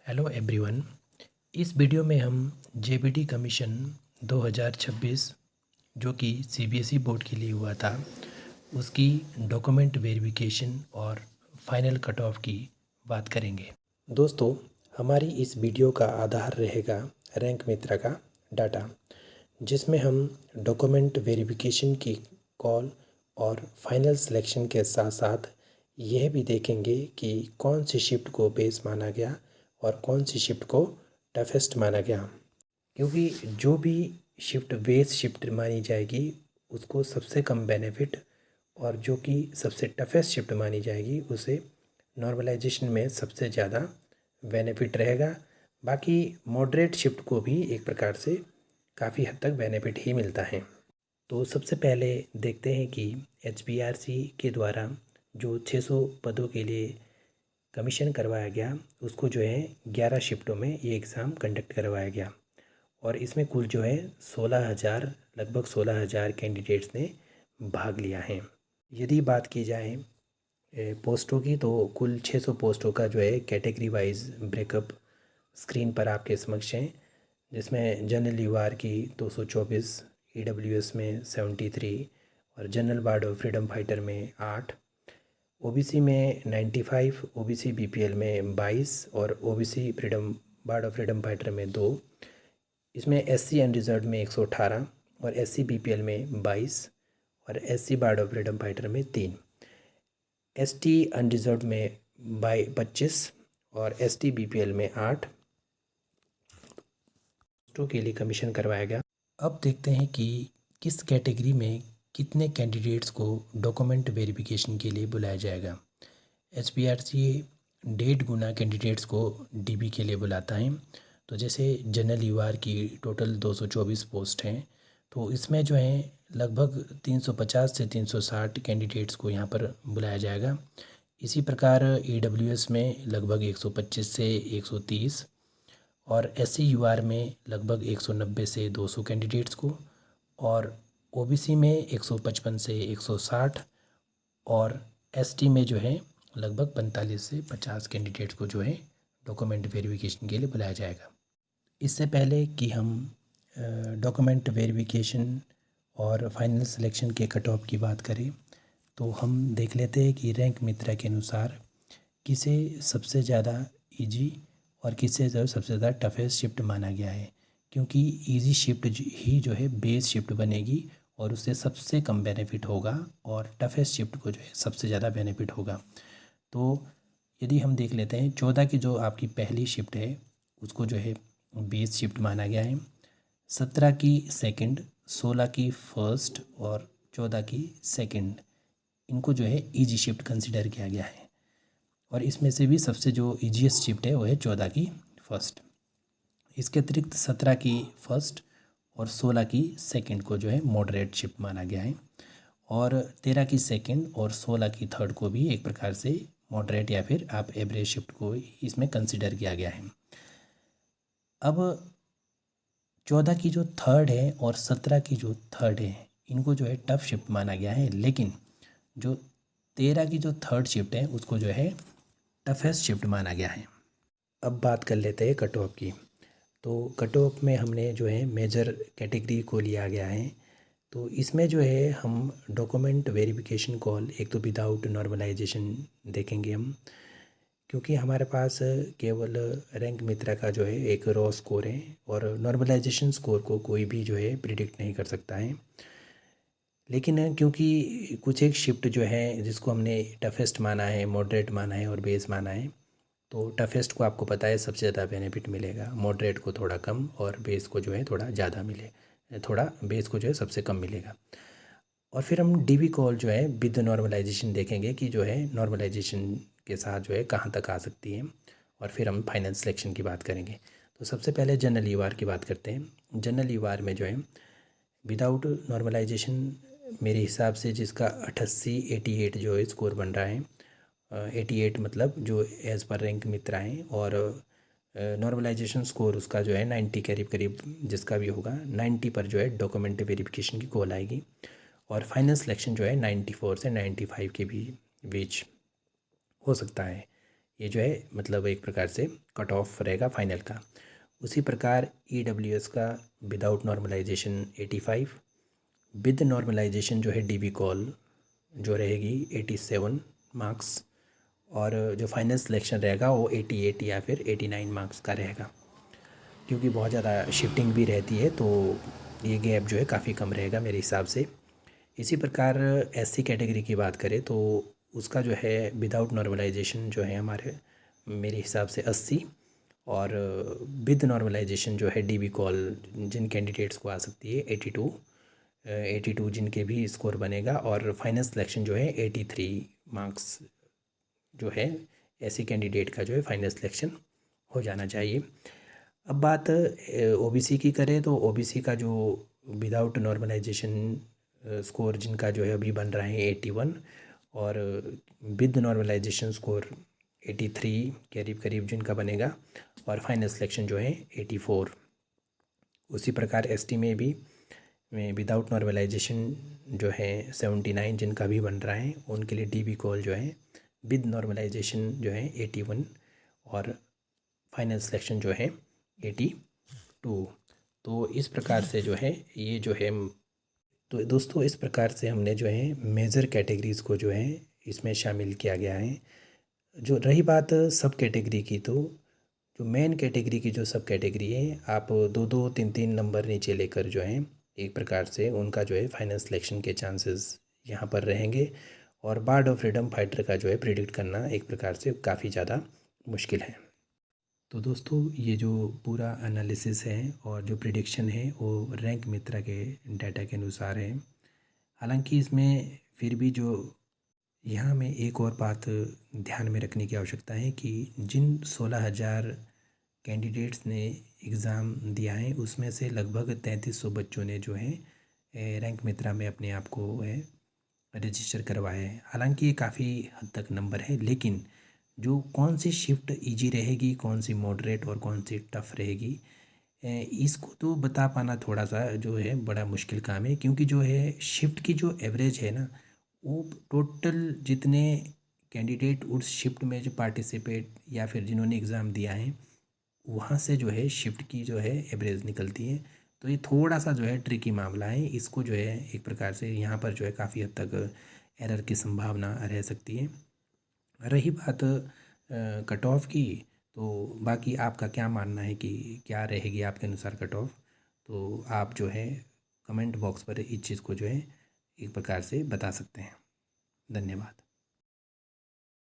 Hello everyone. इस video में हम जेबीटी कमीशन 2026 जो कि सीबीएसई बोर्ड के लिए हुआ था उसकी डॉक्यूमेंट वेरिफिकेशन और फाइनल कट ऑफ की बात करेंगे। दोस्तों, हमारी इस वीडियो का आधार रहेगा रैंक मित्रा का डाटा, जिसमें हम डॉक्यूमेंट वेरिफिकेशन की कॉल और फाइनल सिलेक्शन के साथ साथ यह भी देखेंगे कि कौन सी शिफ्ट को बेस माना गया और कौन सी शिफ्ट को टफेस्ट माना गया, क्योंकि जो भी शिफ्ट बेस शिफ्ट मानी जाएगी उसको सबसे कम बेनिफिट और जो कि सबसे टफेस्ट शिफ्ट मानी जाएगी उसे नॉर्मलाइजेशन में सबसे ज़्यादा बेनिफिट रहेगा। बाकी मॉडरेट शिफ्ट को भी एक प्रकार से काफ़ी हद तक बेनिफिट ही मिलता है। तो सबसे पहले देखते हैं कि एचपीआरसी के द्वारा जो 600 पदों के लिए कमीशन करवाया गया उसको जो है 11 शिफ्टों में ये एग्ज़ाम कंडक्ट करवाया गया और इसमें कुल जो है 16,000 लगभग 16,000 कैंडिडेट्स ने भाग लिया है। यदि बात की जाए पोस्टों की तो कुल 600 पोस्टों का जो है कैटेगरी वाइज ब्रेकअप स्क्रीन पर आपके समक्ष है, जिसमें जनरल यूआर की 224, ईडब्ल्यूएस में 73 और general ward of freedom fighter में 8, ओबीसी में 95, ओबीसी बीपीएल में 22 और OBC freedom ward of freedom fighter में 2। इसमें एससी अनरिजर्व में 118 और एससी बीपीएल में 22 और SC ward of freedom fighter में 3, एसटी अनरिजर्व में 25 और एसटी बीपीएल में 8 पोस्टों के लिए कमीशन करवाया गया। अब देखते हैं कि किस कैटेगरी में कितने कैंडिडेट्स को डॉक्यूमेंट वेरिफिकेशन के लिए बुलाया जाएगा। एचपीआरसी 1.5 गुना कैंडिडेट्स को डीबी के लिए बुलाता है। तो जैसे जनरल यूआर की टोटल 224 पोस्ट हैं, तो इसमें जो है लगभग 350 से 360 कैंडिडेट्स को यहाँ पर बुलाया जाएगा। इसी प्रकार ईडब्ल्यूएस में लगभग 125 से 130 और एससी यूआर में लगभग 190 से 200 कैंडिडेट्स को, और ओबीसी में 155 से 160 और एसटी में जो है लगभग 45 से 50 कैंडिडेट्स को जो है डॉक्यूमेंट वेरिफिकेशन के लिए बुलाया जाएगा। इससे पहले कि हम डॉक्यूमेंट वेरिफिकेशन और फाइनल सिलेक्शन के कट ऑफ की बात करें तो हम देख लेते हैं कि रैंक मित्रा के अनुसार किसे सबसे ज़्यादा इजी और किसे जो सबसे ज़्यादा टफेस्ट शिफ्ट माना गया है, क्योंकि इजी शिफ्ट ही जो है बेस शिफ्ट बनेगी और उससे सबसे कम बेनिफिट होगा और टफेस्ट शिफ्ट को जो है सबसे ज़्यादा बेनिफिट होगा। तो यदि हम देख लेते हैं 14 की जो आपकी पहली शिफ्ट है उसको जो है बेस शिफ्ट माना गया है, 17 की सेकंड, 16 की फर्स्ट और 14 की सेकंड, इनको जो है इजी शिफ्ट कंसिडर किया गया है और इसमें से भी सबसे जो ईजीएस्ट शिफ्ट है वो है 14 की फर्स्ट। इसके अतिरिक्त 17 की फर्स्ट और 16 की सेकंड को जो है मॉडरेट शिफ्ट माना गया है और 13 की सेकंड और 16 की थर्ड को भी एक प्रकार से मॉडरेट या फिर आप एवरेज शिफ्ट को इसमें कंसिडर किया गया है। अब 14 की जो थर्ड है और 17 की जो थर्ड है इनको जो है टफ शिफ्ट माना गया है, लेकिन जो 13 की जो थर्ड शिफ्ट है उसको जो है टफेस्ट शिफ्ट माना गया है। अब बात कर लेते हैं कट ऑफ की। तो कट ऑफ में हमने जो है मेजर कैटेगरी को लिया गया है, तो इसमें जो है हम डॉक्यूमेंट वेरिफिकेशन कॉल एक तो विदाउट नॉर्मलाइजेशन देखेंगे हम, क्योंकि हमारे पास केवल रैंक मित्रा का जो है एक रॉ स्कोर है और नॉर्मलाइजेशन स्कोर को कोई भी जो है प्रिडिक्ट नहीं कर सकता है। लेकिन क्योंकि कुछ एक शिफ्ट जो है जिसको हमने टफेस्ट माना है, मॉडरेट माना है और बेस माना है, तो टफेस्ट को आपको पता है सबसे ज़्यादा बेनिफिट मिलेगा, मॉडरेट को थोड़ा कम और बेस को जो है थोड़ा ज़्यादा थोड़ा बेस को जो है सबसे कम मिलेगा। और फिर हम डीबी कॉल जो है विद नॉर्मलाइजेशन देखेंगे कि जो है नॉर्मलाइजेशन के साथ जो है कहाँ तक आ सकती है, और फिर हम फाइनल सिलेक्शन की बात करेंगे। तो सबसे पहले जनरल यूआर की बात करते हैं। जनरल यूआर में जो है विदाउट नॉर्मलाइजेशन मेरे हिसाब से जिसका 88 जो है स्कोर बन रहा है, 88 मतलब जो एज़ पर रैंक मित्रा है, और नॉर्मलाइजेशन स्कोर उसका जो है 90 करीब करीब जिसका भी होगा 90 पर जो है डॉक्यूमेंट वेरिफिकेशन की कॉल आएगी और फाइनल सिलेक्शन जो है 94 से 95 के भी बीच हो सकता है। ये जो है मतलब एक प्रकार से कट ऑफ रहेगा फाइनल का। उसी प्रकार EWS का विदाउट नॉर्मलाइजेशन 85, विद नॉर्मलाइजेशन जो है DB कॉल जो रहेगी 87 मार्क्स, और जो फाइनल सिलेक्शन रहेगा वो 88 या फिर 89 मार्क्स का रहेगा। क्योंकि बहुत ज़्यादा शिफ्टिंग भी रहती है तो ये गैप जो है काफ़ी कम रहेगा मेरे हिसाब से। इसी प्रकार SC कैटेगरी की बात करें तो उसका जो है विदाउट नॉर्मलाइजेशन जो है हमारे मेरे हिसाब से 80, और विद नॉर्मलाइजेशन जो है DB कॉल जिन कैंडिडेट्स को आ सकती है 82, 82 जिनके भी स्कोर बनेगा, और फाइनल सिलेक्शन जो है 83 मार्क्स जो है ऐसे कैंडिडेट का जो है फाइनल सिलेक्शन हो जाना चाहिए। अब बात OBC की करें तो OBC का जो विदाउट नॉर्मलाइजेशन स्कोर जिनका जो है अभी बन रहा है 81, और विद नॉर्मलाइजेशन स्कोर 83 करीब करीब जिनका बनेगा, और फाइनल सिलेक्शन जो है 84। उसी प्रकार ST में भी विदाउट नॉर्मलाइजेशन जो है 79 जिनका भी बन रहा है, उनके लिए DB कॉल जो है विद नॉर्मलाइजेशन जो है 81, और फाइनल सिलेक्शन जो है 82। तो इस प्रकार से जो है ये जो है, तो दोस्तों इस प्रकार से हमने जो है मेजर कैटेगरीज़ को जो है इसमें शामिल किया गया है। जो रही बात सब कैटेगरी की, तो जो मेन कैटेगरी की जो सब कैटेगरी है, आप 2-2 3-3 नंबर नीचे लेकर जो है एक प्रकार से उनका जो है फाइनल सिलेक्शन के चांसेस यहाँ पर रहेंगे, और बार्ड ऑफ फ्रीडम फाइटर का जो है प्रिडिक्ट करना एक प्रकार से काफ़ी ज़्यादा मुश्किल है। तो दोस्तों ये जो पूरा एनालिसिस है और जो प्रिडिक्शन है वो रैंक मित्रा के डाटा के अनुसार है। हालांकि इसमें फिर भी जो यहाँ में एक और बात ध्यान में रखने की आवश्यकता है कि जिन 16,000 कैंडिडेट्स ने एग्ज़ाम दिया है उसमें से लगभग 3300 बच्चों ने जो है रैंक मित्रा में अपने आप को रजिस्टर करवाया है। हालांकि ये काफ़ी हद तक नंबर है, लेकिन जो कौन सी शिफ्ट इजी रहेगी, कौन सी मॉडरेट और कौन सी टफ़ रहेगी, इसको तो बता पाना थोड़ा सा जो है बड़ा मुश्किल काम है। क्योंकि जो है शिफ्ट की जो एवरेज है ना, वो टोटल जितने कैंडिडेट उस शिफ्ट में जो पार्टिसिपेट या फिर जिन्होंने एग्ज़ाम दिया है वहाँ से जो है शिफ्ट की जो है एवरेज निकलती है। तो ये थोड़ा सा जो है ट्रिकी मामला है। इसको जो है एक प्रकार से यहाँ पर जो है काफ़ी हद तक एरर की संभावना रह सकती है। रही बात कट ऑफ की, तो बाकी आपका क्या मानना है कि क्या रहेगी आपके अनुसार कट ऑफ, तो आप जो है कमेंट बॉक्स पर इस चीज़ को जो है एक प्रकार से बता सकते हैं। धन्यवाद।